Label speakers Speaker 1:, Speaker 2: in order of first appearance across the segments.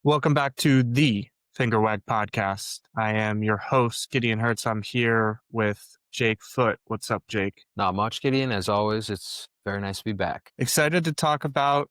Speaker 1: Welcome back to the Finger Wag Podcast. I am your host, Gideon Hertz. I'm here with Jake Foote. What's up, Jake?
Speaker 2: Not much, Gideon. As always, it's very nice to be back.
Speaker 1: Excited to talk about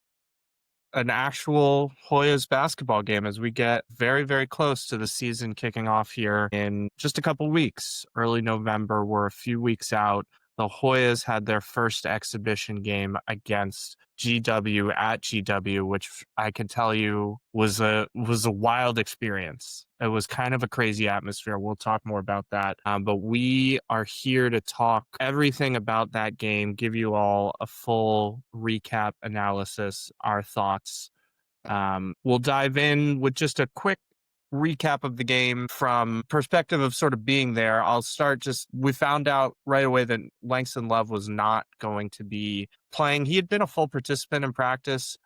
Speaker 1: an actual Hoyas basketball game as we get very, very close to the season kicking off here in just a couple weeks. Early November, we're a few weeks out. The Hoyas had their first exhibition game against GW at GW, which I can tell you was a wild experience. It was kind of a crazy atmosphere. We'll talk more about that. But we are here to talk everything about that game, give you all a full recap analysis, our thoughts. We'll dive in with just a quick recap of the game from perspective of sort of being there. I'll start we found out right away that Langston Love was not going to be playing. He had been a full participant in practice.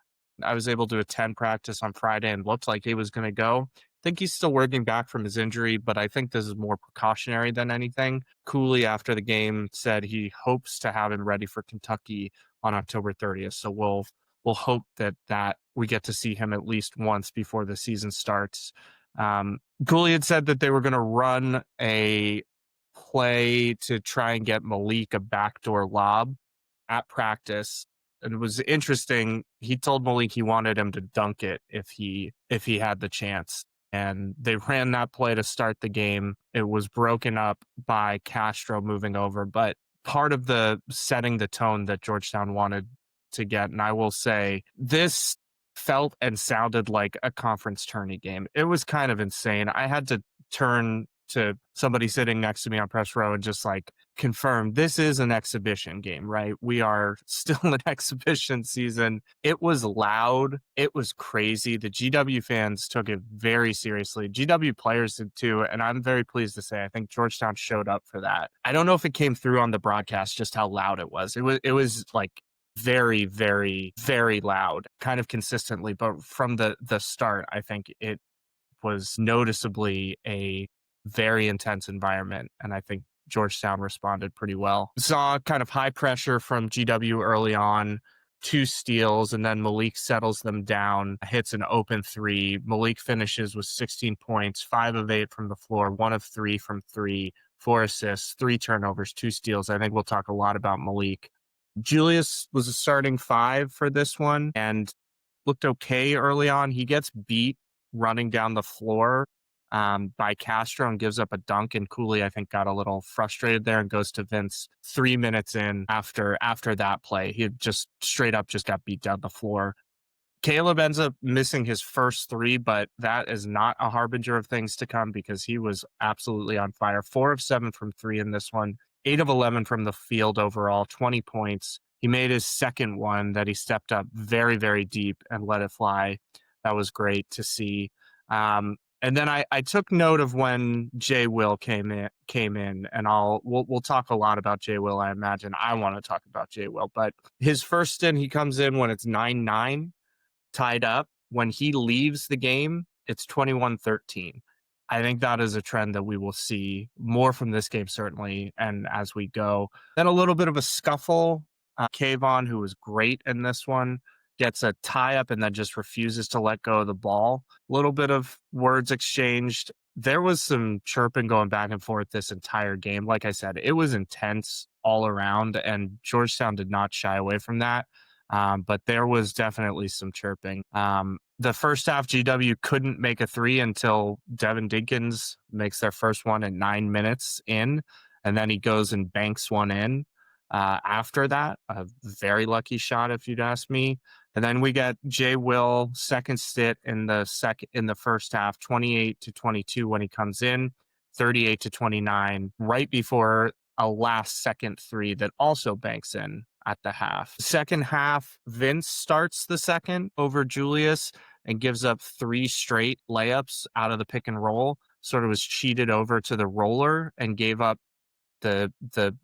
Speaker 1: I was able to attend practice on Friday and looked like he was going to go. I think he's still working back from his injury, but I think this is more precautionary than anything. Cooley, after the game, said he hopes to have him ready for Kentucky on October 30th. So we'll hope that we get to see him at least once before the season starts. Cooley had said that they were going to run a play to try and get Malik a backdoor lob at practice. And it was interesting. He told Malik he wanted him to dunk it if he had the chance. And they ran that play to start the game. It was broken up by Castro moving over, but part of the setting the tone that Georgetown wanted to get. And I will say this felt and sounded like a conference tourney game. It was kind of insane. I had to turn to somebody sitting next to me on press row and just like confirm this is an exhibition game, right? We are still in exhibition season. It was loud. It was crazy. The GW fans took it very seriously. GW players did too. And I'm very pleased to say, I think Georgetown showed up for that. I don't know if it came through on the broadcast, just how loud it was. It was like very, very, very loud, kind of consistently. But from the start, I think it was noticeably a very intense environment. And I think Georgetown responded pretty well. Saw kind of high pressure from GW early on, 2 steals, and then Malik settles them down, hits an open 3. Malik finishes with 16 points, 5 of 8 from the floor, 1 of 3 from 3, 4 assists, 3 turnovers, 2 steals. I think we'll talk a lot about Malik. Julius was a starting 5 for this one and looked okay early on. He gets beat running down the floor by Castro and gives up a dunk. And Cooley, I think, got a little frustrated there and goes to Vince 3 minutes in after that play. He had just straight up just got beat down the floor. Caleb ends up missing his first 3, but that is not a harbinger of things to come because he was absolutely on fire. 4 of 7 from 3 in this one. 8 of 11 from the field overall, 20 points. He made his second one that he stepped up very, very deep and let it fly. That was great to see. And then I took note of when JWill came in, and we'll talk a lot about JWill. I imagine I want to talk about JWill, but his first stint, he comes in when it's 9-9, tied up. When he leaves the game, it's 21-13. I think that is a trend that we will see more from this game, certainly, and as we go. Then a little bit of a scuffle. Kayvaun, who was great in this one, gets a tie-up and then just refuses to let go of the ball. A little bit of words exchanged. There was some chirping going back and forth this entire game. Like I said, it was intense all around, and Georgetown did not shy away from that. But there was definitely some chirping. The first half, GW couldn't make a 3 until Devin Dinkins makes their first one at 9 minutes in, and then he goes and banks one in. After that, a very lucky shot, if you'd ask me. And then we get JWill second stint in the first half, 28-22 when he comes in, 38-29 right before a last second 3 that also banks in at the half. Second half, Vince starts the second over Julius and gives up 3 straight layups out of the pick and roll. Sort of was cheated over to the roller and gave up the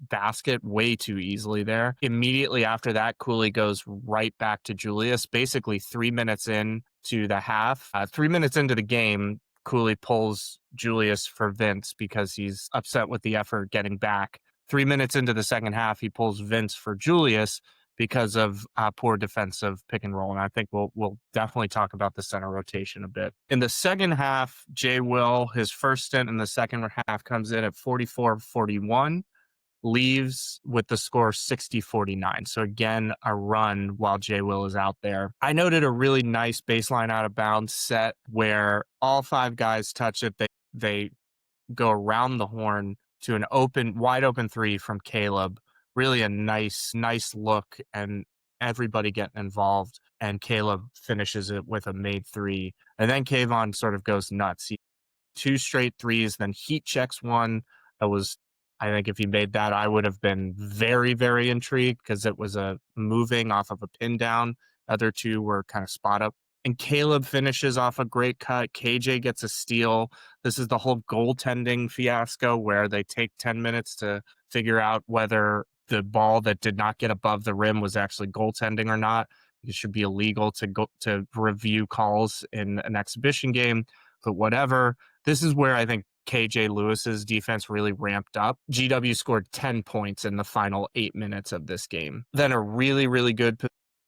Speaker 1: basket way too easily there. Immediately after that, Cooley goes right back to Julius. Basically 3 minutes in to the half, 3 minutes into the game, Cooley pulls Julius for Vince because he's upset with the effort getting back. 3 minutes into the second half, he pulls Vince for Julius because of poor defensive pick and roll. And I think we'll definitely talk about the center rotation a bit. In the second half, JWill, his first stint in the second half, comes in at 44-41. Leaves with the score 60-49. So again, a run while JWill is out there. I noted a really nice baseline out of bounds set where all 5 guys touch it. They go around the horn to an wide open 3 from Caleb. Really a nice look, and everybody getting involved. And Caleb finishes it with a made 3. And then Kayvaun sort of goes nuts. He 2 straight threes, then heat checks one. I think if he made that, I would have been very, very intrigued because it was a moving off of a pin down. Other 2 were kind of spot up. And Caleb finishes off a great cut. KJ gets a steal. This is the whole goaltending fiasco where they take 10 minutes to figure out whether the ball that did not get above the rim was actually goaltending or not. It should be illegal to review calls in an exhibition game, but whatever. This is where I think KJ Lewis's defense really ramped up. GW scored 10 points in the final 8 minutes of this game. Then a really, really good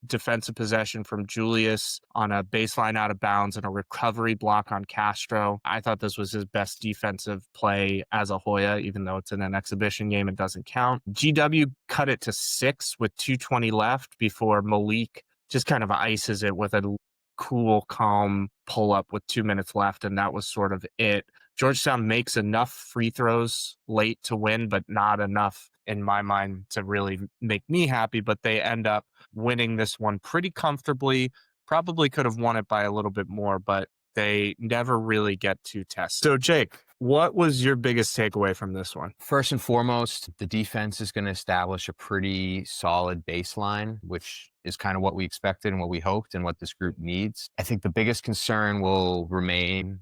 Speaker 1: defensive possession from Julius on a baseline out of bounds and a recovery block on Castro. I thought this was his best defensive play as a Hoya, even though it's in an exhibition game, it doesn't count. GW cut it to 6 with 2:20 left before Malik just kind of ices it with a cool, calm pull up with 2 minutes left, and that was sort of it. Georgetown makes enough free throws late to win, but not enough in my mind to really make me happy. But they end up winning this one pretty comfortably. Probably could have won it by a little bit more, but they never really get to test. So, Jake, what was your biggest takeaway from this one?
Speaker 2: First and foremost, the defense is going to establish a pretty solid baseline, which is kind of what we expected and what we hoped and what this group needs. I think the biggest concern will remain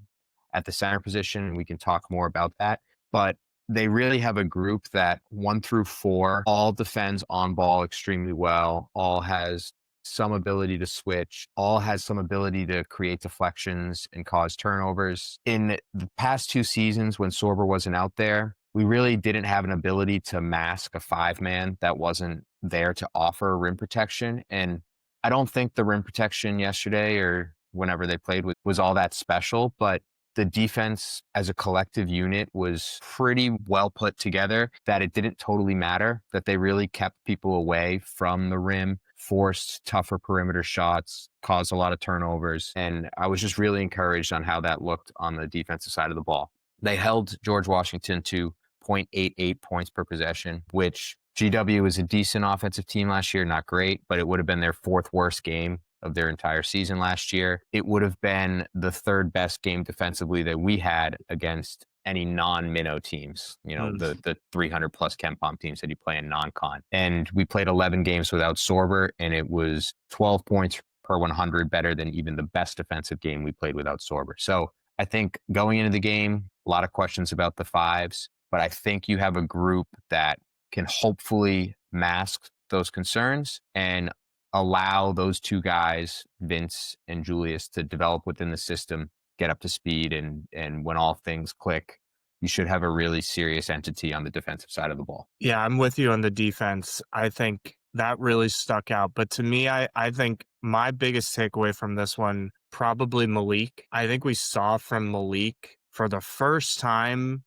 Speaker 2: at the center position, and we can talk more about that. But they really have a group that 1 through 4 all defends on ball extremely well, all has some ability to switch, all has some ability to create deflections and cause turnovers. In the past 2 seasons when Sorber wasn't out there, we really didn't have an ability to mask a 5-man that wasn't there to offer rim protection. And I don't think the rim protection yesterday or whenever they played was all that special, but the defense as a collective unit was pretty well put together that it didn't totally matter, that they really kept people away from the rim, forced tougher perimeter shots, caused a lot of turnovers. And I was just really encouraged on how that looked on the defensive side of the ball. They held George Washington to 0.88 points per possession, which GW was a decent offensive team last year, not great, but it would have been their 4th worst game of their entire season last year. It would have been the 3rd best game defensively that we had against any non-minnow teams, the 300 plus KenPom teams that you play in non-con. And we played 11 games without Sorber, and it was 12 points per 100 better than even the best defensive game we played without Sorber. So I think going into the game, a lot of questions about the 5s, but I think you have a group that can hopefully mask those concerns and allow those 2 guys, Vince and Julius, to develop within the system, get up to speed, and when all things click, you should have a really serious entity on the defensive side of the ball.
Speaker 1: Yeah, I'm with you on the defense. I think that really stuck out. But to me, I think my biggest takeaway from this one, probably Malik. I think we saw from Malik for the first time,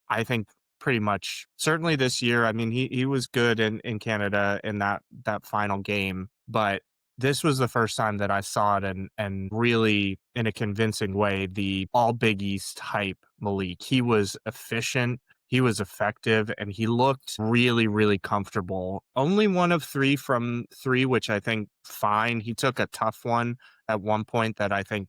Speaker 1: I think pretty much, certainly this year. I mean, he was good in Canada in that final game, but this was the first time that I saw it and really in a convincing way, the all Big East hype Malik. He was efficient, he was effective, and he looked really, really comfortable. Only 1 of 3 from 3, which I think fine. He took a tough one at one point that I think,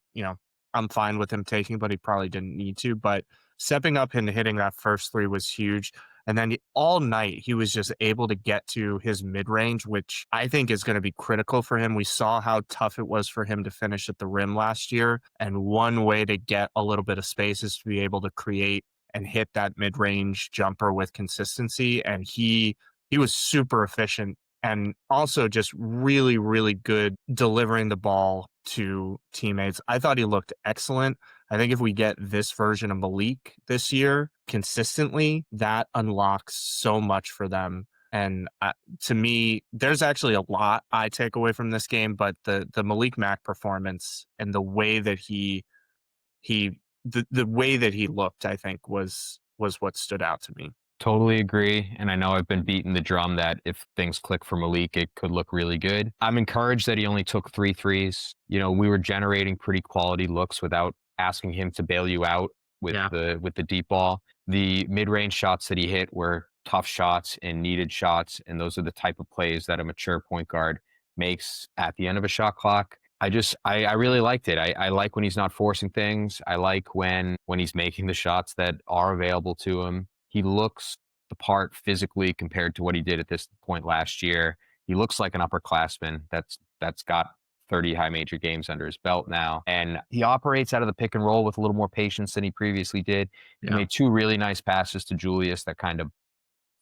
Speaker 1: I'm fine with him taking, but he probably didn't need to. But stepping up and hitting that first 3 was huge. And then all night, he was just able to get to his mid-range, which I think is going to be critical for him. We saw how tough it was for him to finish at the rim last year. And one way to get a little bit of space is to be able to create and hit that mid-range jumper with consistency. And he was super efficient and also just really, really good delivering the ball to teammates. I thought he looked excellent. I think if we get this version of Malik this year consistently, that unlocks so much for them. And to me, there's actually a lot I take away from this game, but the Malik Mack performance and the way that the way that he looked, I think was what stood out to me.
Speaker 2: Totally agree. And I know I've been beating the drum that if things click for Malik, it could look really good. I'm encouraged that he only took 3 threes. You know, we were generating pretty quality looks without asking him to bail you out with
Speaker 1: Yeah.
Speaker 2: the deep ball. The mid-range shots that he hit were tough shots and needed shots. And those are the type of plays that a mature point guard makes at the end of a shot clock. I really liked it. I like when he's not forcing things. I like when he's making the shots that are available to him. He looks the part physically compared to what he did at this point last year. He looks like an upperclassman that's got 30 high major games under his belt now. And he operates out of the pick and roll with a little more patience than he previously did. He
Speaker 1: Yeah.
Speaker 2: made 2 really nice passes to Julius that kind of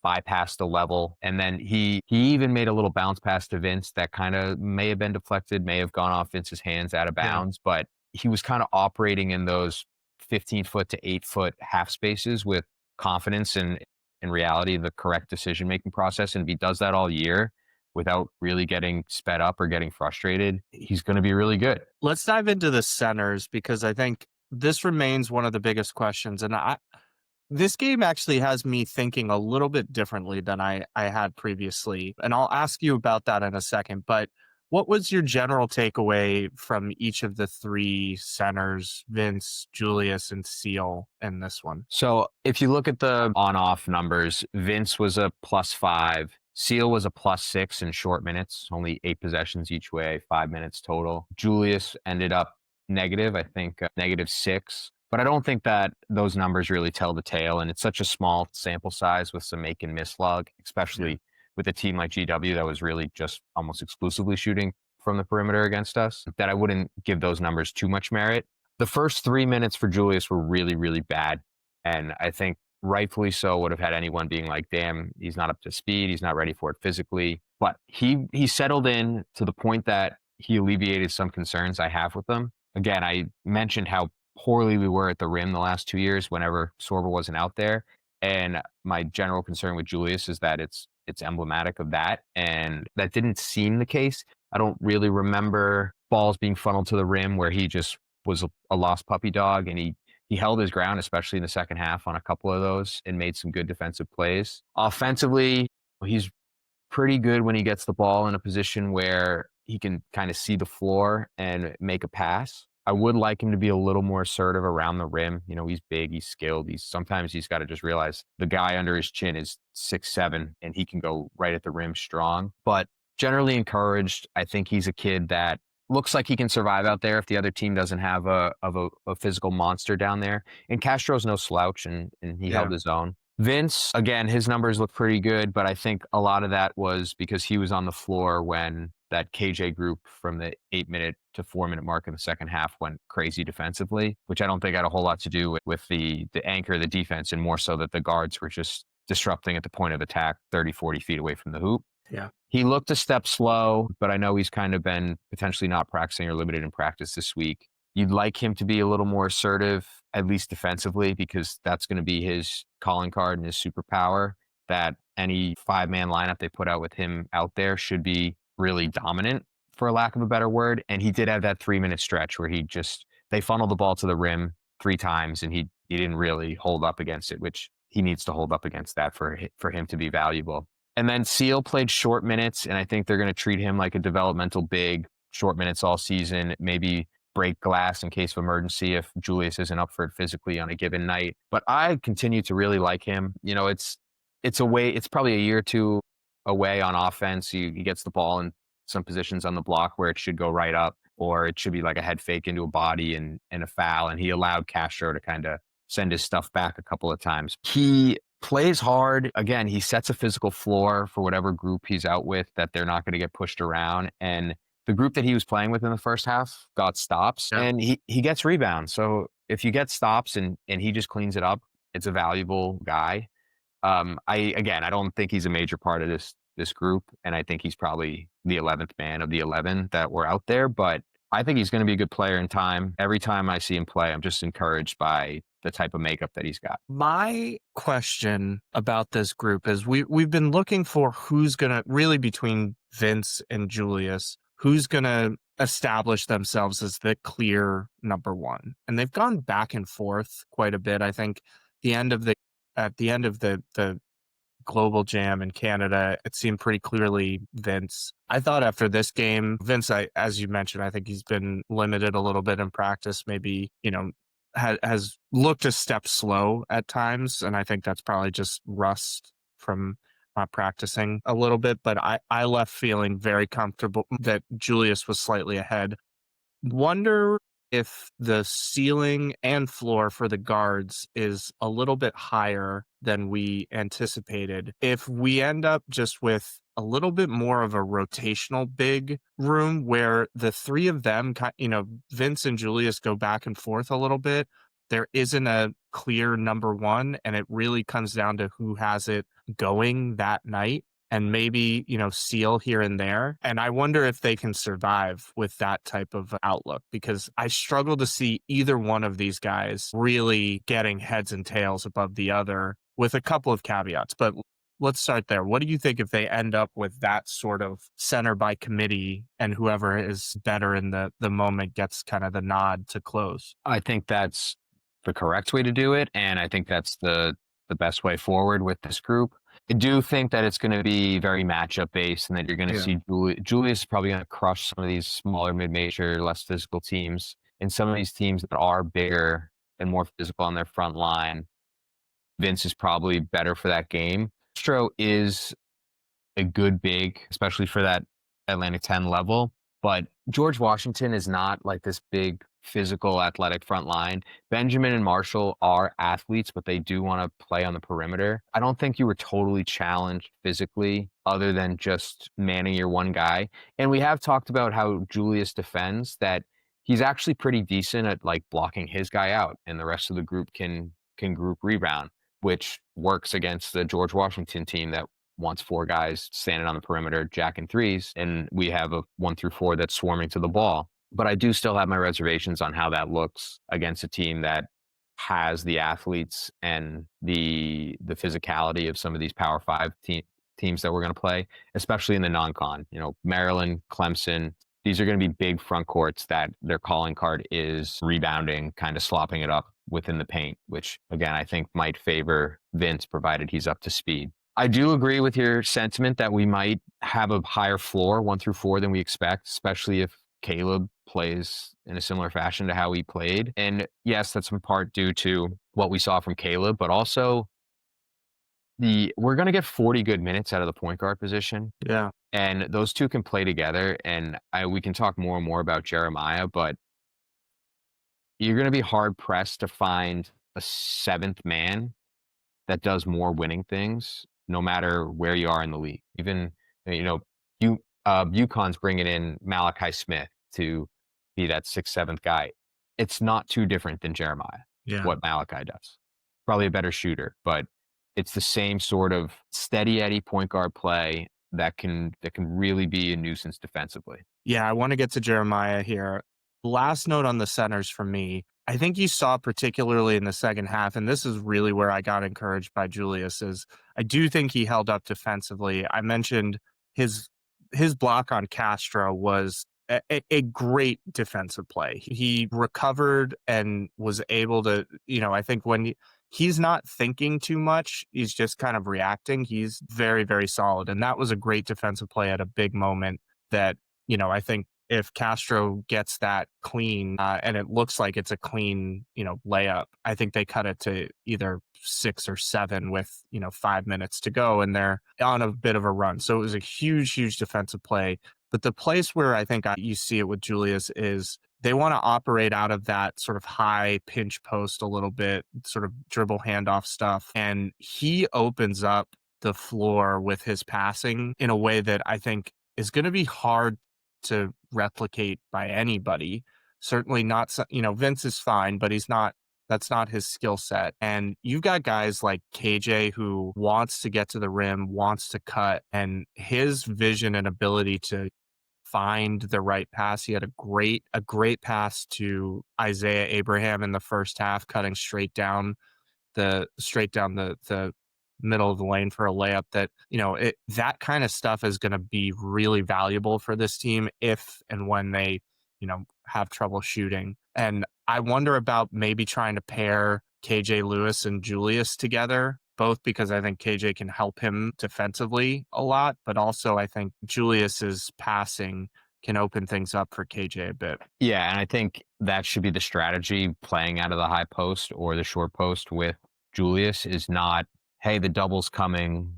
Speaker 2: bypassed the level. And then he even made a little bounce pass to Vince that kind of may have been deflected, may have gone off Vince's hands out of bounds, but he was kind of operating in those 15-foot to 8-foot half spaces with confidence and in reality, the correct decision-making process. And if he does that all year without really getting sped up or getting frustrated, he's going to be really good.
Speaker 1: Let's dive into the centers because I think this remains one of the biggest questions. And this game actually has me thinking a little bit differently than I had previously. And I'll ask you about that in a second. But what was your general takeaway from each of the 3 centers, Vince, Julius, and Seal, in this one?
Speaker 2: So if you look at the on-off numbers, Vince was a +5. Seal was a +6 in short minutes, only 8 possessions each way, 5 minutes total. Julius ended up negative, I think -6. But I don't think that those numbers really tell the tale. And it's such a small sample size with some make and miss log, especially with a team like GW that was really just almost exclusively shooting from the perimeter against us, that I wouldn't give those numbers too much merit. The first 3 minutes for Julius were really, really bad. And I think rightfully so would have had anyone being like, damn, he's not up to speed. He's not ready for it physically. But he settled in to the point that he alleviated some concerns I have with him. Again, I mentioned how poorly we were at the rim the last 2 years whenever Sorba wasn't out there. And my general concern with Julius is that it's emblematic of that. And that didn't seem the case. I don't really remember balls being funneled to the rim where he just was a lost puppy dog. And he held his ground, especially in the second half on a couple of those, and made some good defensive plays. Offensively, he's pretty good when he gets the ball in a position where he can kind of see the floor and make a pass. I would like him to be a little more assertive around the rim. You know, he's big, he's skilled. Sometimes he's got to just realize the guy under his chin is 6'7" and he can go right at the rim strong. But generally encouraged. I think he's a kid that looks like he can survive out there if the other team doesn't have a physical monster down there. And Castro's no slouch, and he held his own. Vince, again, his numbers look pretty good, but I think a lot of that was because he was on the floor when that KJ group from the 8-minute to 4-minute mark in the second half went crazy defensively, which I don't think had a whole lot to do with the anchor of the defense, and more so that the guards were just disrupting at the point of attack 30, 40 feet away from the hoop.
Speaker 1: Yeah.
Speaker 2: He looked a step slow, but I know he's kind of been potentially not practicing or limited in practice this week. You'd like him to be a little more assertive, at least defensively, because that's going to be his calling card and his superpower, that any 5-man lineup they put out with him out there should be really dominant, for lack of a better word. And he did have that 3-minute stretch where they funneled the ball to the rim 3 times and he didn't really hold up against it, which he needs to hold up against that for him to be valuable. And then Seal played short minutes, and I think they're going to treat him like a developmental big, short minutes all season, maybe break glass in case of emergency if Julius isn't up for it physically on a given night. But I continue to really like him. You know, it's probably a year or 2 away on offense. He gets the ball in some positions on the block where it should go right up, or it should be like a head fake into a body and a foul. And he allowed Castro to kind of send his stuff back a couple of times. He plays hard. Again, he sets a physical floor for whatever group he's out with, that they're not going to get pushed around. And the group that he was playing with in the first half got stops, and he gets rebounds. So if you get stops and he just cleans it up, it's a valuable guy. I don't think he's a major part of this group, and I think he's probably the 11th man of the 11 that were out there, but I think he's going to be a good player in time. Every time I see him play, I'm just encouraged by the type of makeup that he's got.
Speaker 1: My question about this group is we've been looking for who's going to really, between Vince and Julius, who's going to establish themselves as the clear number one. And they've gone back and forth quite a bit. I think at the end of the global jam in Canada, it seemed pretty clearly Vince. I thought after this game, Vince, as you mentioned, I think he's been limited a little bit in practice, maybe, has looked a step slow at times. And I think that's probably just rust from not practicing a little bit. But I left feeling very comfortable that Julius was slightly ahead. Wonder if the ceiling and floor for the guards is a little bit higher than we anticipated. If we end up just with a little bit more of a rotational big room where the three of them, Vince and Julius go back and forth a little bit, there isn't a clear number one, and it really comes down to who has it going that night. And maybe, seal here and there. And I wonder if they can survive with that type of outlook, because I struggle to see either one of these guys really getting heads and tails above the other, with a couple of caveats. But let's start there. What do you think if they end up with that sort of center by committee, and whoever is better in the moment gets kind of the nod to close?
Speaker 2: I think that's the correct way to do it. And I think that's the best way forward with this group. I do think that it's going to be very matchup based, and that you're going to see Julius is probably going to crush some of these smaller, mid-major, less physical teams. And some of these teams that are bigger and more physical on their front line, Vince is probably better for that game. Castro is a good big, especially for that Atlantic 10 level. But George Washington is not like this big physical athletic front line. Benjamin and Marshall are athletes, but they do want to play on the perimeter. I don't think you were totally challenged physically other than just manning your one guy. And we have talked about how Julius defends, that he's actually pretty decent at like blocking his guy out, and the rest of the group can group rebound, which works against the George Washington team that wants four guys standing on the perimeter, jacking threes, and we have a 1 through 4 that's swarming to the ball. But I do still have my reservations on how that looks against a team that has the athletes and the physicality of some of these Power 5 teams that we're going to play, especially in the non-con. Maryland, Clemson, these are going to be big front courts that their calling card is rebounding, kind of slopping it up within the paint, which, again, I think might favor Vince, provided he's up to speed. I do agree with your sentiment that we might have a higher floor 1 through 4 than we expect, especially if Caleb plays in a similar fashion to how he played. And yes, that's in part due to what we saw from Caleb, but also we're going to get 40 good minutes out of the point guard position.
Speaker 1: Yeah.
Speaker 2: And those two can play together. And we can talk more and more about Jeremiah, but you're going to be hard pressed to find a seventh man that does more winning things, no matter where you are in the league. Even, UConn's bringing in Malachi Smith to be that 6th, 7th guy. It's not too different than Jeremiah, what Malachi does. Probably a better shooter, but it's the same sort of steady Eddie point guard play that can really be a nuisance defensively.
Speaker 1: Yeah, I want to get to Jeremiah here. Last note on the centers from me. I think you saw particularly in the second half, and this is really where I got encouraged by Julius, is I do think he held up defensively. I mentioned his block on Castro was a great defensive play. He recovered and was able to, I think when he's not thinking too much, he's just kind of reacting. He's very, very solid. And that was a great defensive play at a big moment that, I think if Castro gets that clean and it looks like it's a clean, layup, I think they cut it to either 6 or 7 with, 5 minutes to go, and they're on a bit of a run. So it was a huge, huge defensive play. But the place where I think you see it with Julius is they want to operate out of that sort of high pinch post a little bit, sort of dribble handoff stuff. And he opens up the floor with his passing in a way that I think is going to be hard to replicate by anybody. Certainly not, Vince is fine, but that's not his skill set. And you've got guys like KJ who wants to get to the rim, wants to cut, and his vision and ability to find the right pass. He had a great pass to Isaiah Abraham in the first half, cutting straight down the middle of the lane for a layup that, that kind of stuff is going to be really valuable for this team if and when they, have trouble shooting. And I wonder about maybe trying to pair KJ Lewis and Julius together, both because I think KJ can help him defensively a lot, but also I think Julius's passing can open things up for KJ a bit.
Speaker 2: Yeah, and I think that should be the strategy, playing out of the high post or the short post with Julius is not, hey, the double's coming,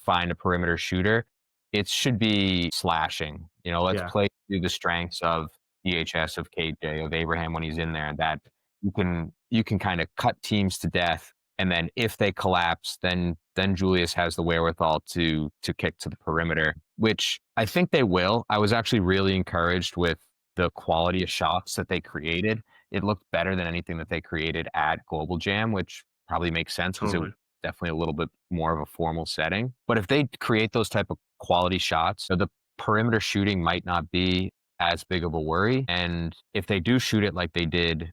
Speaker 2: find a perimeter shooter. It should be slashing. Let's play through the strengths of DHS, of KJ, of Abraham when he's in there, that you can kind of cut teams to death. And then if they collapse, then Julius has the wherewithal to kick to the perimeter, which I think they will. I was actually really encouraged with the quality of shots that they created. It looked better than anything that they created at Global Jam, which probably makes sense because it was definitely a little bit more of a formal setting. But if they create those type of quality shots, the perimeter shooting might not be as big of a worry. And if they do shoot it like they did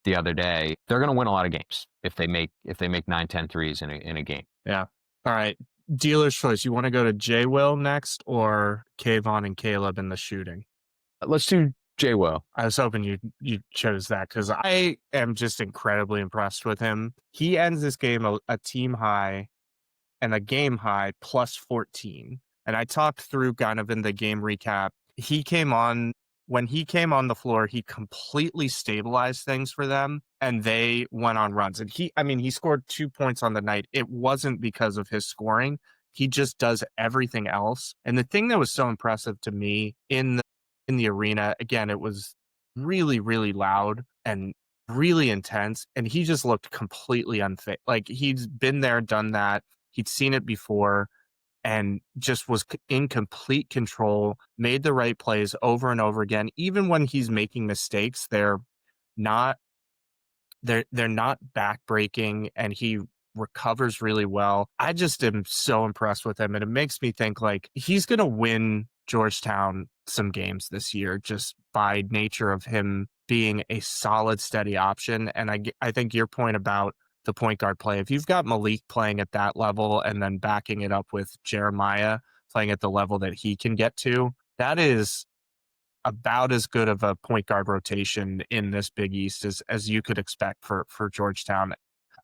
Speaker 2: the other day, they're going to win a lot of games if they make 9-10 threes in a game.
Speaker 1: Yeah. All right. Dealer's choice. You want to go to JWill next or Kayvaun and Caleb in the shooting?
Speaker 2: Let's do JWill.
Speaker 1: I was hoping you chose that because I am just incredibly impressed with him. He ends this game a team high and a game high plus 14. And I talked through kind of in the game recap. When he came on the floor, he completely stabilized things for them and they went on runs. And he scored 2 points on the night. It wasn't because of his scoring. He just does everything else. And the thing that was so impressive to me in the arena, again, it was really, really loud and really intense. And he just looked completely unfit. Like he's been there, done that. He'd seen it before. And just was in complete control, made the right plays over and over again. Even when he's making mistakes, they're not backbreaking, and he recovers really well. I just am so impressed with him, and it makes me think like he's going to win Georgetown some games this year just by nature of him being a solid, steady option. And I think your point about the point guard play, if you've got Malik playing at that level and then backing it up with Jeremiah playing at the level that he can get to, that is about as good of a point guard rotation in this Big East as you could expect for Georgetown.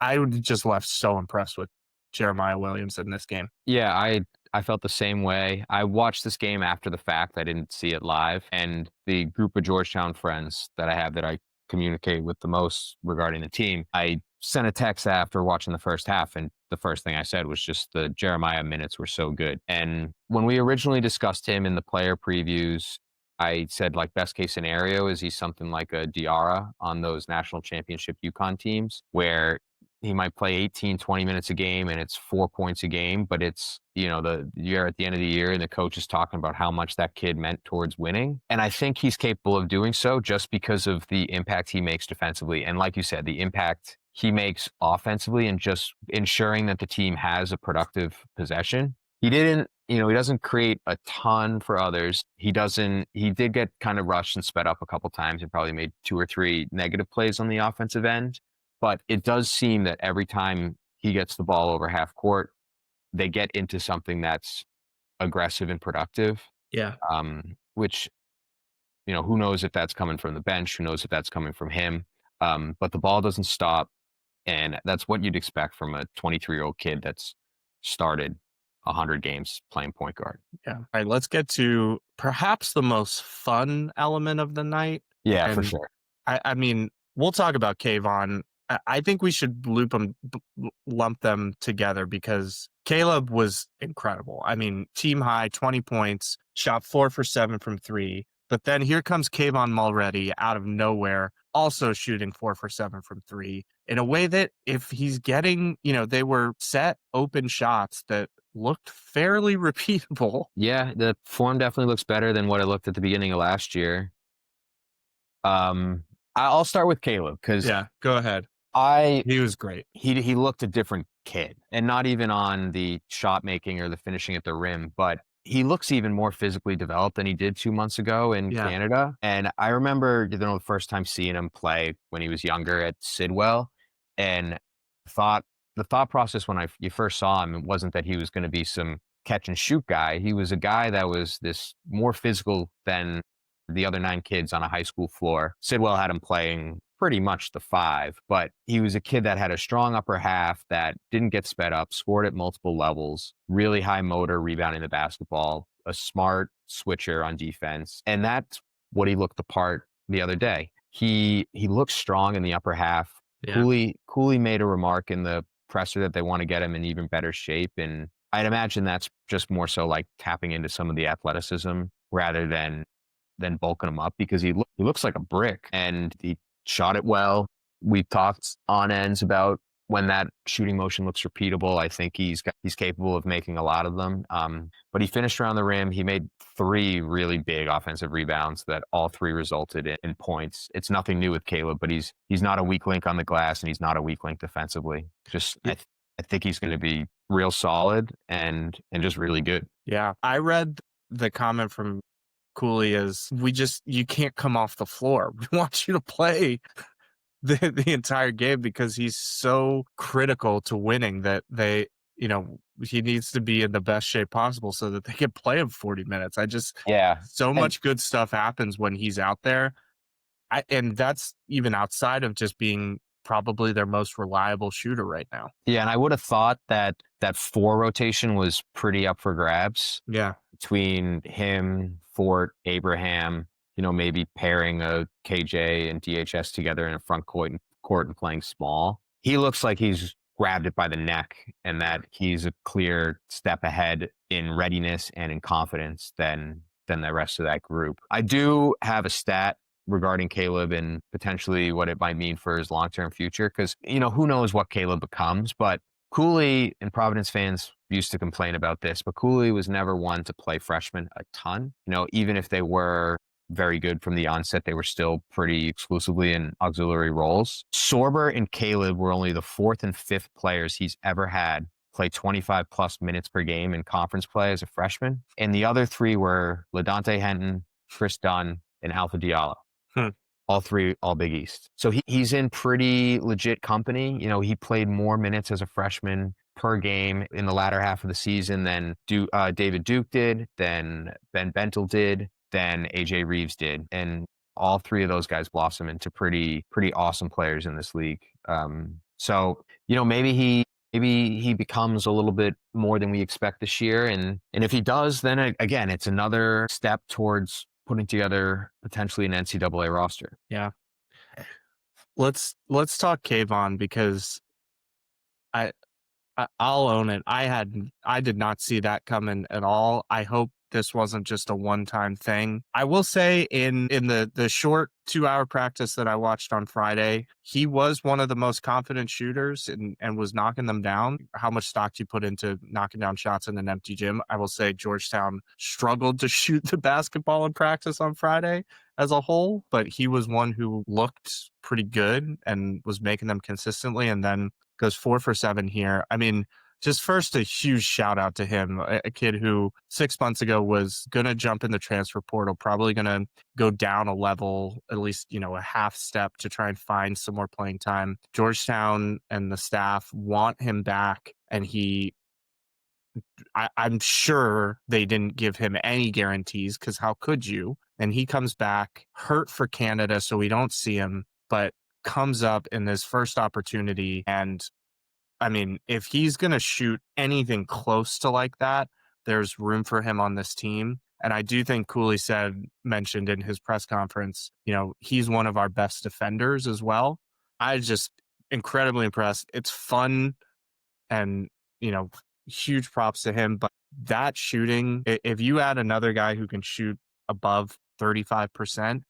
Speaker 1: I would just left so impressed with Jeremiah Williams in this game.
Speaker 2: Yeah, I felt the same way. I watched this game after the fact. I didn't see it live. And the group of Georgetown friends that I have that I communicate with the most regarding the team, I sent a text after watching the first half, and the first thing I said was just the Jeremiah minutes were so good. And when we originally discussed him in the player previews, I said like best case scenario is he's something like a Diarra on those national championship UConn teams where he might play 18, 20 minutes a game and it's 4 points a game, but it's, the year at the end of the year and the coach is talking about how much that kid meant towards winning. And I think he's capable of doing so just because of the impact he makes defensively. And like you said, the impact he makes offensively and just ensuring that the team has a productive possession. He doesn't create a ton for others. He did get kind of rushed and sped up a couple times and probably made 2 or 3 negative plays on the offensive end. But it does seem that every time he gets the ball over half court, they get into something that's aggressive and productive.
Speaker 1: Yeah.
Speaker 2: Which, who knows if that's coming from the bench? Who knows if that's coming from him? But the ball doesn't stop. And that's what you'd expect from a 23-year-old kid that's started 100 games playing point guard.
Speaker 1: Yeah. All right, let's get to perhaps the most fun element of the night.
Speaker 2: Yeah, for sure.
Speaker 1: I mean, we'll talk about Kayvaun. I think we should lump them together because Caleb was incredible. I mean, team high, 20 points, shot 4 for 7 from 3. But then here comes Kayvaun Mulready out of nowhere, also shooting 4 for 7 from 3 in a way that if he's getting, they were set open shots that looked fairly repeatable.
Speaker 2: Yeah, the form definitely looks better than what it looked at the beginning of last year. I'll start with Caleb because
Speaker 1: go ahead. He was great.
Speaker 2: He looked a different kid, and not even on the shot making or the finishing at the rim, but he looks even more physically developed than he did 2 months ago in
Speaker 1: Yeah.
Speaker 2: Canada. And I remember, the first time seeing him play when he was younger at JWill, and thought the thought process when you first saw him, it wasn't that he was going to be some catch and shoot guy. He was a guy that was this more physical than the other 9 kids on a high school floor. JWill had him playing pretty much the 5, but he was a kid that had a strong upper half, that didn't get sped up, scored at multiple levels, really high motor, rebounding the basketball, a smart switcher on defense. And that's what he looked the part the other day. He looks strong in the upper half.
Speaker 1: Yeah.
Speaker 2: Cooley made a remark in the presser that they want to get him in even better shape. And I'd imagine that's just more so like tapping into some of the athleticism rather than bulking him up, because he looks like a brick and he shot it well. We've talked on ends about when that shooting motion looks repeatable. I think he's capable of making a lot of them. But he finished around the rim. He made 3 really big offensive rebounds that all 3 resulted in points. It's nothing new with Caleb, but he's not a weak link on the glass, and he's not a weak link defensively. I think he's going to be real solid and just really good.
Speaker 1: Yeah. I read the comment from Cooley is, you can't come off the floor. We want you to play the entire game, because he's so critical to winning that he needs to be in the best shape possible so that they can play him 40 minutes. So much good stuff happens when he's out there. And that's even outside of just being probably their most reliable shooter right now.
Speaker 2: Yeah, and I would have thought that 4 rotation was pretty up for grabs.
Speaker 1: Yeah.
Speaker 2: Between him, Foote, Abraham, maybe pairing a KJ and DHS together in a front court and playing small. He looks like he's grabbed it by the neck, and that he's a clear step ahead in readiness and in confidence than the rest of that group. I do have a stat regarding Caleb and potentially what it might mean for his long-term future, because, who knows what Caleb becomes, but Cooley, and Providence fans used to complain about this, but Cooley was never one to play freshmen a ton. Even if they were very good from the onset, they were still pretty exclusively in auxiliary roles. Sorber and Caleb were only the 4th and 5th players he's ever had play 25 plus minutes per game in conference play as a freshman. And the other 3 were LaDante Henton, Chris Dunn, and Alpha Diallo. All 3, all Big East. So he's in pretty legit company. He played more minutes as a freshman per game in the latter half of the season than David Duke did, than Ben Bentel did, than AJ Reeves did. And all 3 of those guys blossom into pretty awesome players in this league. So, maybe he becomes a little bit more than we expect this year. And if he does, then again, it's another step towards putting together potentially an NCAA roster.
Speaker 1: Yeah. Let's talk Kayvaun, because I'll own it. I did not see that coming at all. I hope this wasn't just a one-time thing. I will say in the short 2-hour practice that I watched on Friday, he was one of the most confident shooters and was knocking them down. How much stock do you put into knocking down shots in an empty gym? I will say Georgetown struggled to shoot the basketball in practice on Friday as a whole, but he was one who looked pretty good and was making them consistently, and then goes 4 for 7 here. I mean, just first, a huge shout out to him, a kid who 6 months ago was going to jump in the transfer portal, probably going to go down a level, at least, a half step to try and find some more playing time. Georgetown and the staff want him back, and I'm sure they didn't give him any guarantees, because how could you? And he comes back hurt for Canada, so we don't see him, but comes up in this first opportunity. And I mean, if he's going to shoot anything close to like that, there's room for him on this team. And I do think Cooley mentioned in his press conference, he's one of our best defenders as well. I just incredibly impressed. It's fun, and, huge props to him. But that shooting, if you add another guy who can shoot above 35%,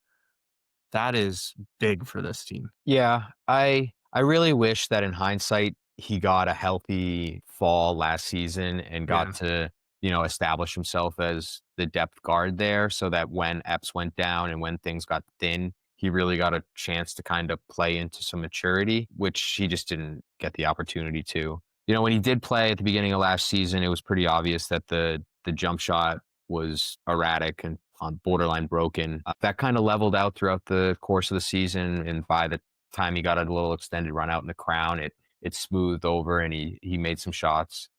Speaker 1: that is big for this team.
Speaker 2: Yeah, I really wish that in hindsight he got a healthy fall last season and got to, establish himself as the depth guard there, so that when Epps went down and when things got thin, he really got a chance to kind of play into some maturity, which he just didn't get the opportunity to. When he did play at the beginning of last season, it was pretty obvious that the The jump shot was erratic and on borderline broken. That kind of leveled out throughout the course of the season. And by the time he got a little extended run out in the crown, it smoothed over and he made some shots.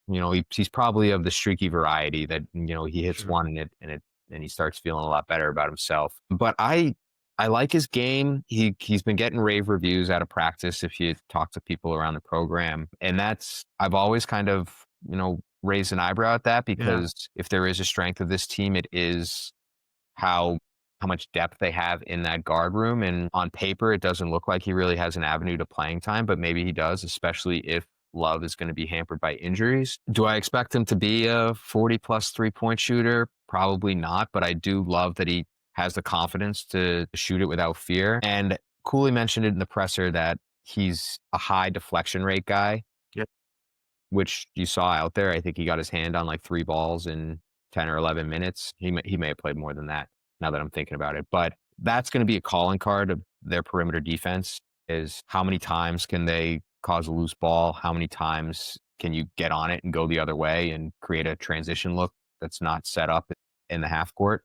Speaker 2: He's probably of the streaky variety that, he hits
Speaker 1: Sure.
Speaker 2: one and he starts feeling a lot better about himself. But I like his game. He's been getting rave reviews out of practice if you talk to people around the program. And I've always kind of, raised an eyebrow at that, because if there is a strength of this team, it is how much depth they have in that guard room. And on paper, it doesn't look like he really has an avenue to playing time, but maybe he does, especially if Love is going to be hampered by injuries. Do I expect him to be a 40-plus three-point shooter? Probably not, but I do love that he has the confidence to shoot it without fear. And Cooley mentioned it in the presser that he's a high deflection rate guy, which you saw out there. I think he got his hand on like 3 balls in 10 or 11 minutes. He may have played more than that now that I'm thinking about it. But that's going to be a calling card of their perimeter defense, is how many times can they cause a loose ball? How many times can you get on it and go the other way and create a transition look that's not set up in the half court?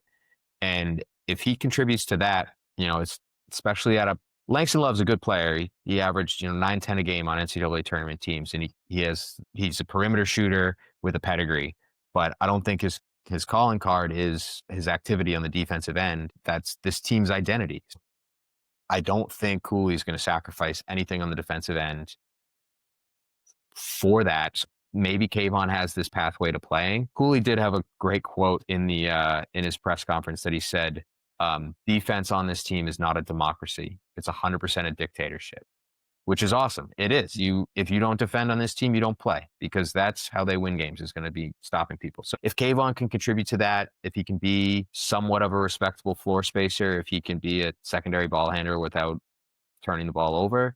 Speaker 2: And if he contributes to that, it's especially at a Langston Love's a good player. He averaged, 9-10 a game on NCAA tournament teams, and he's a perimeter shooter with a pedigree. But I don't think his calling card is his activity on the defensive end. That's this team's identity. I don't think Cooley's going to sacrifice anything on the defensive end for that. Maybe Kayvaun has this pathway to playing. Cooley did have a great quote in his press conference that he said, defense on this team is not a democracy. It's 100% a dictatorship, which is awesome. It is. If you don't defend on this team, you don't play, because that's how they win games, is going to be stopping people. So if Kayvaun can contribute to that, if he can be somewhat of a respectable floor spacer, if he can be a secondary ball handler without turning the ball over,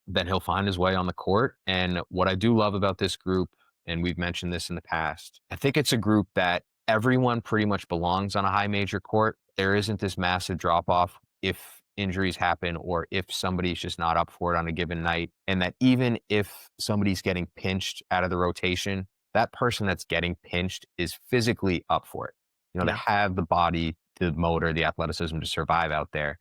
Speaker 2: then he'll find his way on the court. And what I do love about this group, and we've mentioned this in the past, I think it's a group that everyone pretty much belongs on a high major court. There isn't this massive drop off if injuries happen or if somebody's just not up for it on a given night. And that even if somebody's getting pinched out of the rotation, that person that's getting pinched is physically up for it. They have the body, the motor, the athleticism to survive out there.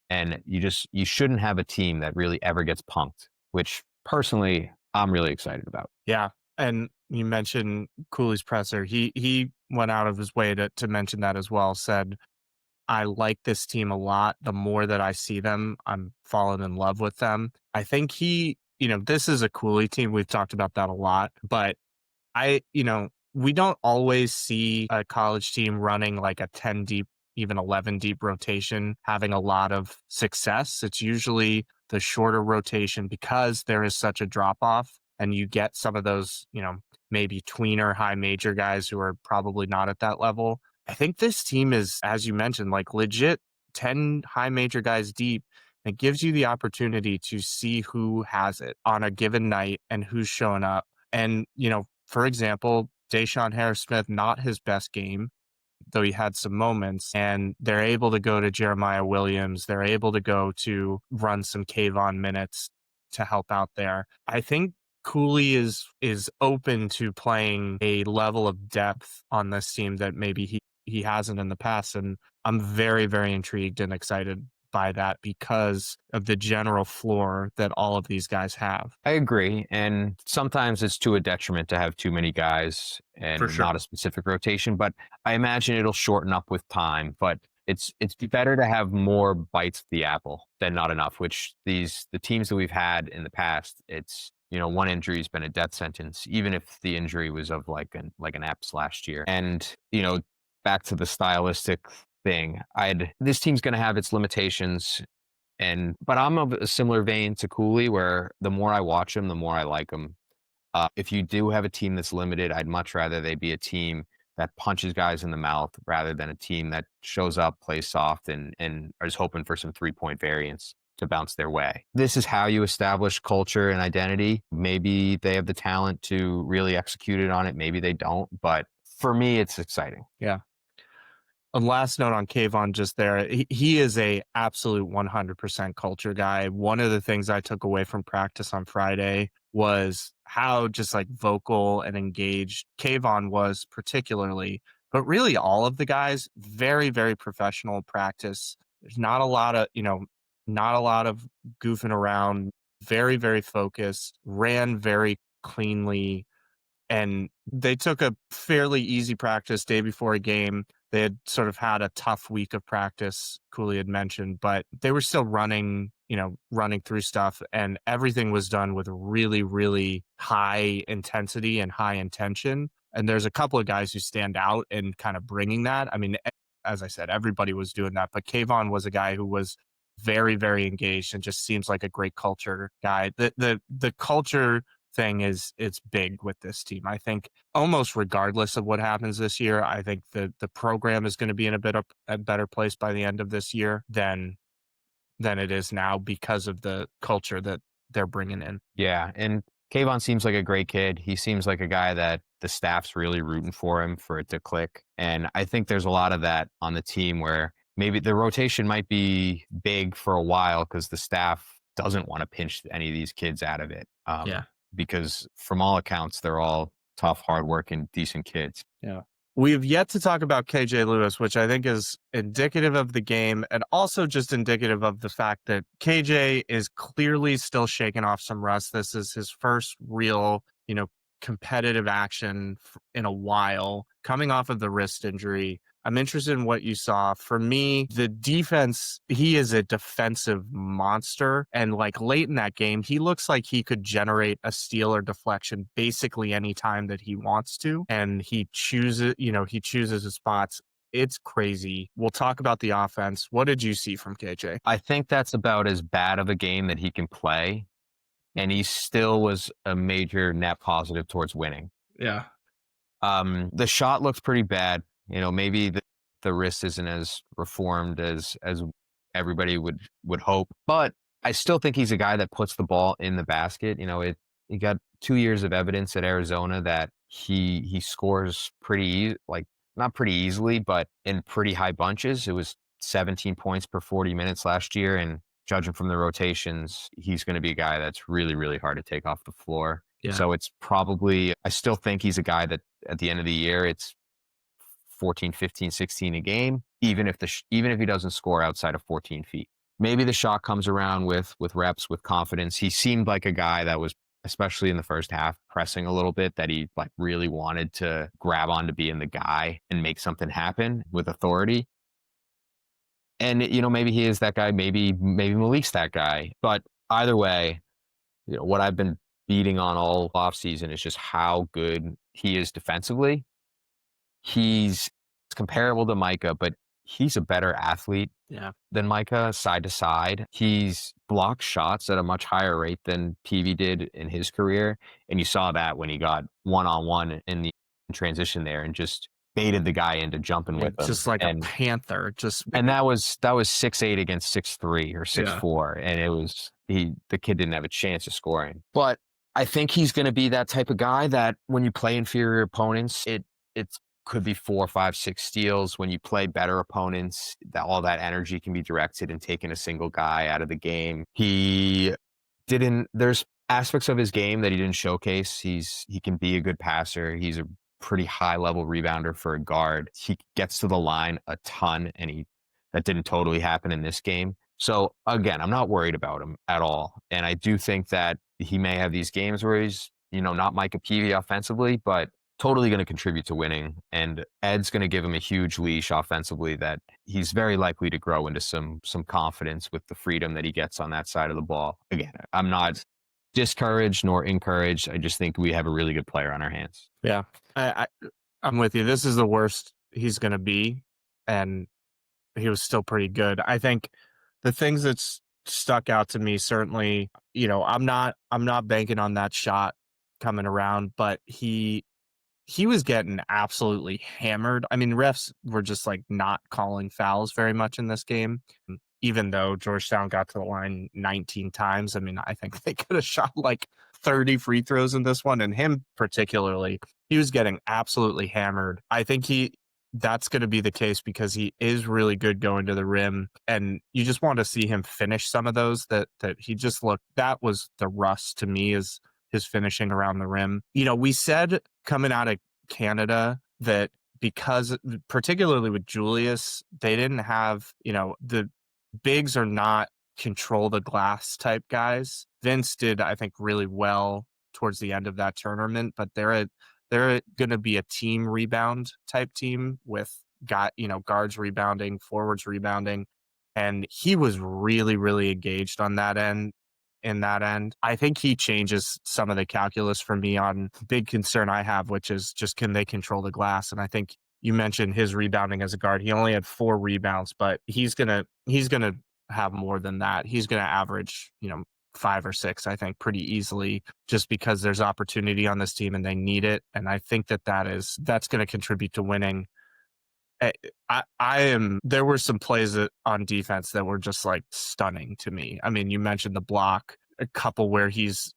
Speaker 2: And you shouldn't have a team that really ever gets punked, which personally I'm really excited about.
Speaker 1: Yeah. And you mentioned Cooley's presser. He went out of his way to mention that as well, said, I like this team a lot. The more that I see them, I'm falling in love with them. I think this is a Cooley team. We've talked about that a lot, but we don't always see a college team running like a 10 deep, even 11 deep rotation, having a lot of success. It's usually the shorter rotation because there is such a drop off, and you get some of those, maybe tweener high major guys who are probably not at that level. I think this team is, as you mentioned, like legit 10 high major guys deep. It gives you the opportunity to see who has it on a given night and who's showing up. And, for example, Deshaun Harris-Smith, not his best game, though he had some moments, and they're able to go to Jeremiah Williams. They're able to go to run some Kayvaun minutes to help out there. I think Cooley is open to playing a level of depth on this team that maybe he hasn't in the past. And I'm very, very intrigued and excited by that because of the general floor that all of these guys have.
Speaker 2: I agree. And sometimes it's to a detriment to have too many guys and not a specific rotation, but I imagine it'll shorten up with time. But it's better to have more bites of the apple than not enough, which the teams that we've had in the past, it's, one injury has been a death sentence, even if the injury was of like an Epps last year. And, back to the stylistic thing, this team's going to have its limitations, but I'm of a similar vein to Cooley, where the more I watch them, the more I like them. If you do have a team that's limited, I'd much rather they be a team that punches guys in the mouth rather than a team that shows up, plays soft, and is hoping for some 3-point variance to bounce their way. This is how you establish culture and identity. Maybe they have the talent to really execute it on it. Maybe they don't. But for me, it's exciting.
Speaker 1: Yeah. A last note on Kayvaun just there. He is a absolute 100% culture guy. One of the things I took away from practice on Friday was how just like vocal and engaged Kayvaun was particularly, but really all of the guys, very, very professional practice. There's not a lot of, not a lot of goofing around, very, very focused, ran very cleanly, and they took a fairly easy practice day before a game. They had sort of had a tough week of practice, Cooley had mentioned, but they were still running through stuff, and everything was done with really, really high intensity and high intention. And there's a couple of guys who stand out in kind of bringing that. I mean, as I said, everybody was doing that, but Kayvaun was a guy who was very, very engaged and just seems like a great culture guy. The culture thing is, it's big with this team. I think almost regardless of what happens this year, I think the program is going to be in a better place by the end of this year than it is now because of the culture that they're bringing in.
Speaker 2: Yeah, and Kayvaun seems like a great kid. He seems like a guy that the staff's really rooting for him for it to click. And I think there's a lot of that on the team where maybe the rotation might be big for a while because the staff doesn't want to pinch any of these kids out of it. Because from all accounts, they're all tough, hardworking, decent kids.
Speaker 1: Yeah. We've yet to talk about KJ Lewis, which I think is indicative of the game and also just indicative of the fact that KJ is clearly still shaking off some rust. This is his first real, competitive action in a while, coming off of the wrist injury. I'm interested in what you saw. For me, the defense, he is a defensive monster. And like late in that game, he looks like he could generate a steal or deflection basically any time that he wants to. And he chooses his spots. It's crazy. We'll talk about the offense. What did you see from KJ?
Speaker 2: I think that's about as bad of a game that he can play. And he still was a major net positive towards winning.
Speaker 1: Yeah.
Speaker 2: The shot looks pretty bad. Maybe the wrist isn't as reformed as everybody would hope. But I still think he's a guy that puts the ball in the basket. He got 2 years of evidence at Arizona that he scores not pretty easily, but in pretty high bunches. It was 17 points per 40 minutes last year. And judging from the rotations, he's going to be a guy that's really, really hard to take off the floor. Yeah. So it's probably, I still think he's a guy that at the end of the year, it's 14, 15, 16 a game, even if he doesn't score outside of 14 feet. Maybe the shot comes around with reps, with confidence. He seemed like a guy that was, especially in the first half, pressing a little bit, that he like really wanted to grab on to being the guy and make something happen with authority. And, maybe he is that guy. Maybe Malik's that guy. But either way, what I've been beating on all offseason is just how good he is defensively. He's comparable to Micah, but he's a better athlete than Micah, side to side. He's blocked shots at a much higher rate than PV did in his career. And you saw that when he got one-on-one in the transition there and just baited the guy into jumping with him.
Speaker 1: Just like a panther.
Speaker 2: And that was 6'8" against 6'3" or 6'4", and it was the kid didn't have a chance of scoring. But I think he's going to be that type of guy that when you play inferior opponents, it could be 4, 5, 6 steals. When you play better opponents, all that energy can be directed and taking a single guy out of the game. There's aspects of his game that he didn't showcase. He can be a good passer. He's a pretty high level rebounder for a guard. He gets to the line a ton, and that didn't totally happen in this game. So again, I'm not worried about him at all. And I do think that he may have these games where he's, not Micah Peavy offensively, but totally going to contribute to winning. And Ed's going to give him a huge leash offensively that he's very likely to grow into some confidence with the freedom that he gets on that side of the ball. Again, I'm not discouraged nor encouraged. I just think we have a really good player on our hands.
Speaker 1: Yeah, I'm with you. This is the worst he's going to be, and he was still pretty good. I think the things that's stuck out to me, certainly, I'm not banking on that shot coming around, but he was getting absolutely hammered. I mean, refs were just like not calling fouls very much in this game. Even though Georgetown got to the line 19 times, I mean, I think they could have shot like 30 free throws in this one. And him particularly, he was getting absolutely hammered. I think that's going to be the case because he is really good going to the rim. And you just want to see him finish some of those that he just looked. That was the rust to me, is his finishing around the rim. You know, we said coming out of Canada that because, particularly with Julius, they didn't have, you know, the bigs are not control the glass type guys. Vince did, I think, really well towards the end of that tournament, but they're going to be a team rebound type team with guards rebounding, forwards rebounding, and he was really, really engaged on that end. In that end, I think he changes some of the calculus for me on big concern I have, which is just can they control the glass? And I think you mentioned his rebounding as a guard. He only had 4 rebounds, but he's gonna have more than that. He's gonna average, 5 or 6, I think, pretty easily, just because there's opportunity on this team and they need it. And I think that's going to contribute to winning. There were some plays on defense that were just like stunning to me. I mean, you mentioned the block, a couple where he's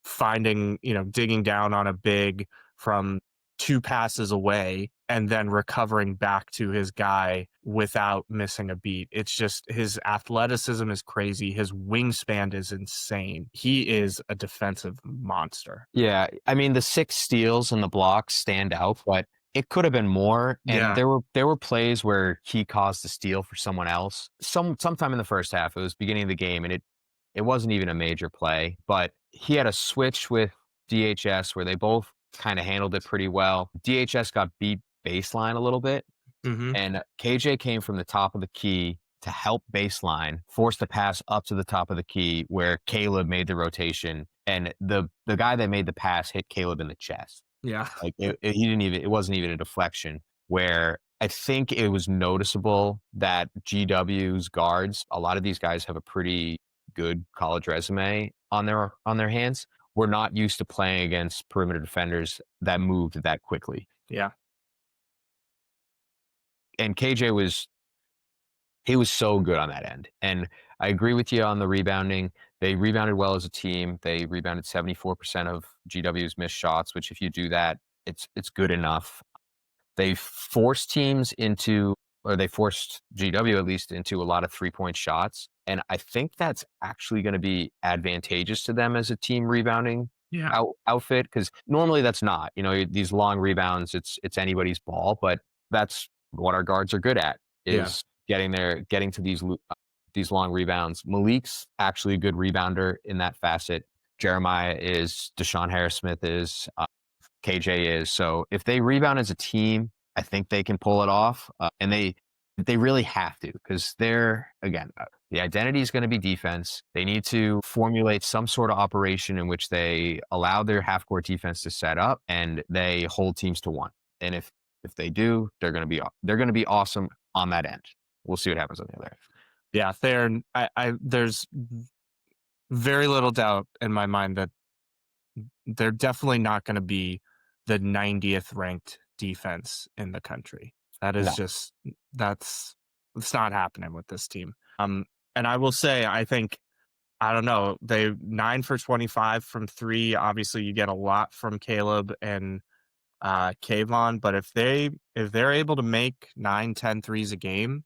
Speaker 1: finding, digging down on a big from 2 passes away and then recovering back to his guy without missing a beat. It's just his athleticism is crazy. His wingspan is insane. He is a defensive monster.
Speaker 2: Yeah. I mean, the 6 steals and the blocks stand out, but it could have been more. And there were plays where he caused a steal for someone else. Sometime in the first half, it was beginning of the game, and it wasn't even a major play, but he had a switch with DHS where they both kind of handled it pretty well. DHS got beat baseline a little bit, and KJ came from the top of the key to help baseline, force the pass up to the top of the key where Caleb made the rotation, and the guy that made the pass hit Caleb in the chest.
Speaker 1: Yeah.
Speaker 2: Like it wasn't even a deflection, where I think it was noticeable that GW's guards, a lot of these guys have a pretty good college resume on their hands. We're not used to playing against perimeter defenders that moved that quickly.
Speaker 1: Yeah.
Speaker 2: And KJ was so good on that end. And I agree with you on the rebounding. They rebounded well as a team. They rebounded 74% of GW's missed shots, which if you do that, it's good enough. They forced GW at least into a lot of 3-point shots. And I think that's actually going to be advantageous to them as a team rebounding outfit, because normally that's not. These long rebounds, it's anybody's ball, but that's what our guards are good at, is getting to these long rebounds. Malik's actually a good rebounder in that facet. Jeremiah is, Deshaun Harris-Smith is, KJ is. So if they rebound as a team, I think they can pull it off. And they really have to, because the identity is going to be defense. They need to formulate some sort of operation in which they allow their half-court defense to set up and they hold teams to 1. And if they do, they're going to be awesome on that end. We'll see what happens on the other end.
Speaker 1: Yeah, there's very little doubt in my mind that they're definitely not going to be the 90th ranked defense in the country. That is it's not happening with this team. And I will say, I think, I don't know, they 9 for 25 from 3. Obviously, you get a lot from Caleb and Kayvaun, but if they're able to make 9-10 threes a game,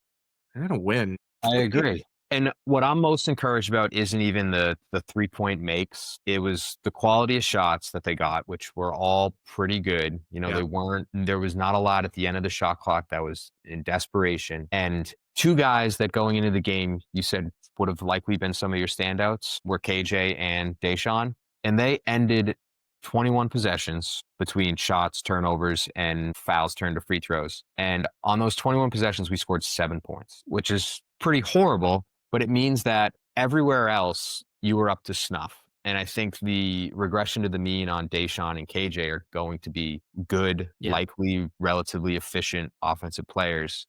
Speaker 1: they're gonna win.
Speaker 2: I agree. And what I'm most encouraged about isn't even the 3-point makes. It was the quality of shots that they got, which were all pretty good. There was not a lot at the end of the shot clock that was in desperation. And 2 guys that going into the game, you said would have likely been some of your standouts, were KJ and Deshaun. And they ended 21 possessions between shots, turnovers, and fouls turned to free throws. And on those 21 possessions, we scored 7 points, which is pretty horrible, but it means that everywhere else you were up to snuff. And I think the regression to the mean on Deshaun and KJ are going to be good, likely relatively efficient offensive players.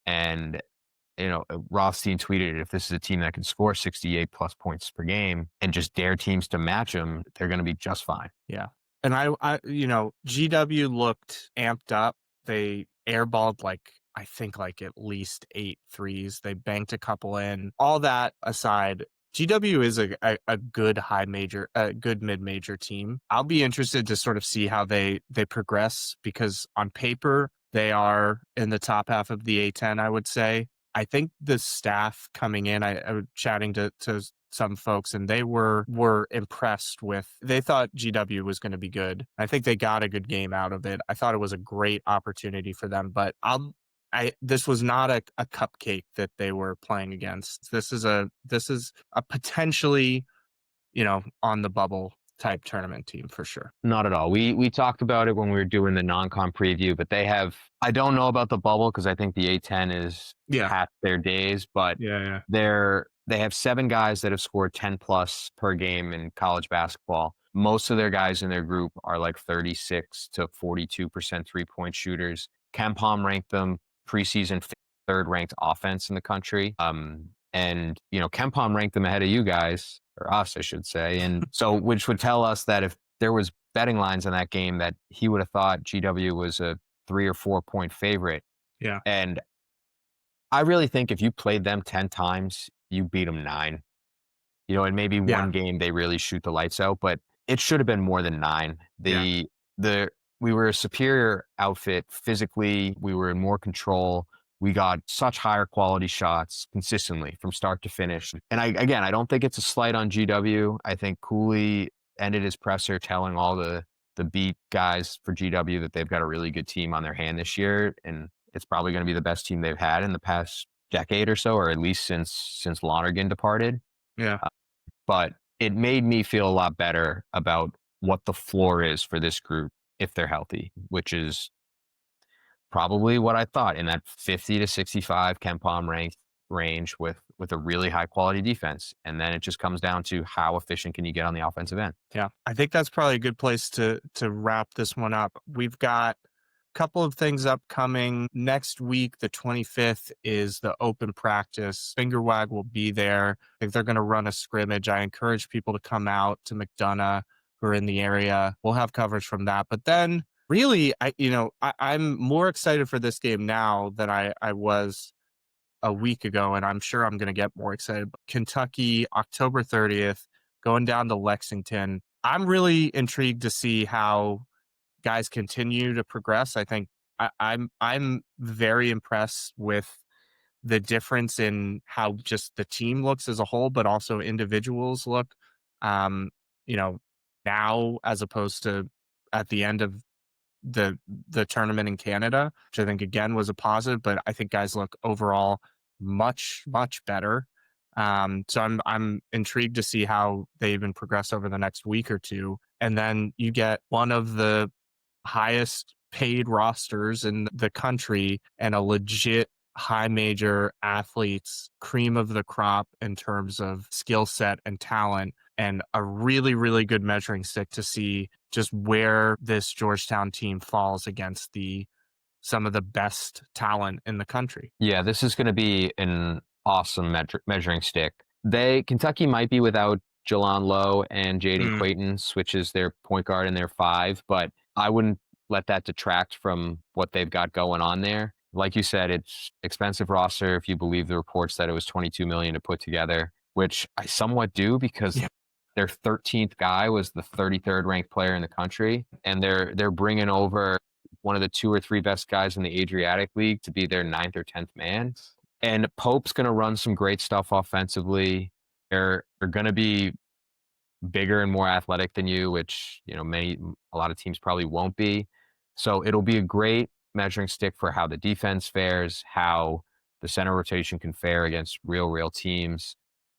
Speaker 2: And Rothstein tweeted, if this is a team that can score 68 plus points per game and just dare teams to match them, they're going to be just fine.
Speaker 1: Yeah. And I GW looked amped up. They airballed I think at least 8 threes. They banked a couple in. All that aside, GW is a good good mid-major team. I'll be interested to sort of see how they progress, because on paper, they are in the top half of the A10, I would say. I think the staff coming in, I was chatting to some folks, and they were impressed with. They thought GW was going to be good. I think they got a good game out of it. I thought it was a great opportunity for them, but this was not a cupcake that they were playing against. This is a potentially, on the bubble type tournament team for sure.
Speaker 2: Not at all. We talked about it when we were doing the non-con preview, but I don't know about the bubble because I think the A10 is past their days, but they have 7 guys that have scored 10 plus per game in college basketball. Most of their guys in their group are like 36 to 42% 3-point shooters. KenPom ranked them preseason 3rd ranked offense in the country. And KenPom ranked them ahead of you guys, or us, I should say. And so, which would tell us that if there was betting lines on that game, that he would have thought GW was a 3 or 4 point favorite.
Speaker 1: Yeah.
Speaker 2: And I really think if you played them 10 times, you beat them 9. And maybe one game they really shoot the lights out, but it should have been more than 9. We were a superior outfit physically. We were in more control. We got such higher quality shots consistently from start to finish. And I don't think it's a slight on GW. I think Cooley ended his presser telling all the beat guys for GW that they've got a really good team on their hand this year. And it's probably going to be the best team they've had in the past decade or so, or at least since Lonergan departed.
Speaker 1: Yeah.
Speaker 2: But it made me feel a lot better about what the floor is for this group if they're healthy, which is probably what I thought, in that 50 to 65 KenPom range with a really high quality defense. And then it just comes down to how efficient can you get on the offensive end.
Speaker 1: Yeah, I think that's probably a good place to wrap this one up. We've got a couple of things upcoming. Next week, the 25th, is the open practice. Finger Wag will be there. I think they're going to run a scrimmage. I encourage people to come out to McDonough who are in the area. We'll have coverage from that. But then really, I'm more excited for this game now than I was a week ago, and I'm sure I'm going to get more excited. Kentucky, October 30th, going down to Lexington. I'm really intrigued to see how guys continue to progress. I think I'm very impressed with the difference in how just the team looks as a whole, but also individuals look. Now as opposed to at the end of the tournament in Canada, which I think again was a positive, but I think guys look overall much better. So I'm intrigued to see how they even progress over the next week or two. And then you get one of the highest paid rosters in the country and a legit high major athletes, cream of the crop in terms of skill set and talent, and a really, really good measuring stick to see just where this Georgetown team falls against some of the best talent in the country.
Speaker 2: Yeah, this is going to be an awesome measuring stick. Kentucky might be without Jalan Lowe and Jaden Quayton, which is their point guard and their 5, but I wouldn't let that detract from what they've got going on there. Like you said, it's expensive roster if you believe the reports that it was $22 million to put together, which I somewhat do because their 13th guy was the 33rd ranked player in the country, and they're bringing over one of the 2 or 3 best guys in the Adriatic League to be their 9th or 10th man. And Pope's going to run some great stuff offensively. They're going to be bigger and more athletic than you, which a lot of teams probably won't be. So it'll be a great measuring stick for how the defense fares, how the center rotation can fare against real teams.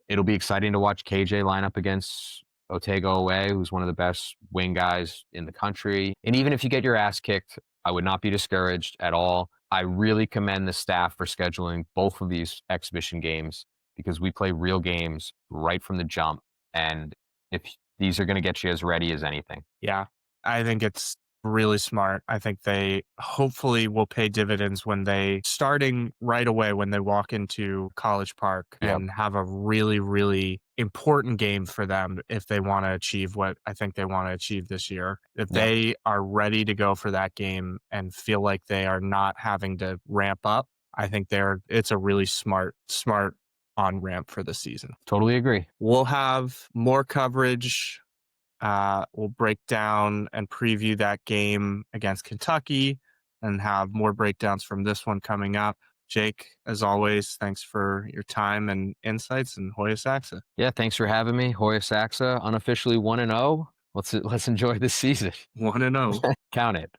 Speaker 2: It'll be exciting to watch KJ line up against Otego Owe, who's one of the best wing guys in the country. And even if you get your ass kicked, I would not be discouraged at all. I really commend the staff for scheduling both of these exhibition games because we play real games right from the jump. And if these are going to get you as ready as anything.
Speaker 1: Yeah, I think it's really smart. I think they hopefully will pay dividends starting right away when they walk into College Park and have a really, really important game for them if they want to achieve what I think they want to achieve this year. If they are ready to go for that game and feel like they are not having to ramp up, I think it's a really smart on ramp for the season.
Speaker 2: Totally agree.
Speaker 1: We'll have more coverage. We'll break down and preview that game against Kentucky and have more breakdowns from this one coming up. Jake, as always, thanks for your time and insights, and Hoya Saxa.
Speaker 2: Yeah, thanks for having me. Hoya Saxa, unofficially 1-0. Let's enjoy this season.
Speaker 1: 1-0.
Speaker 2: Count it.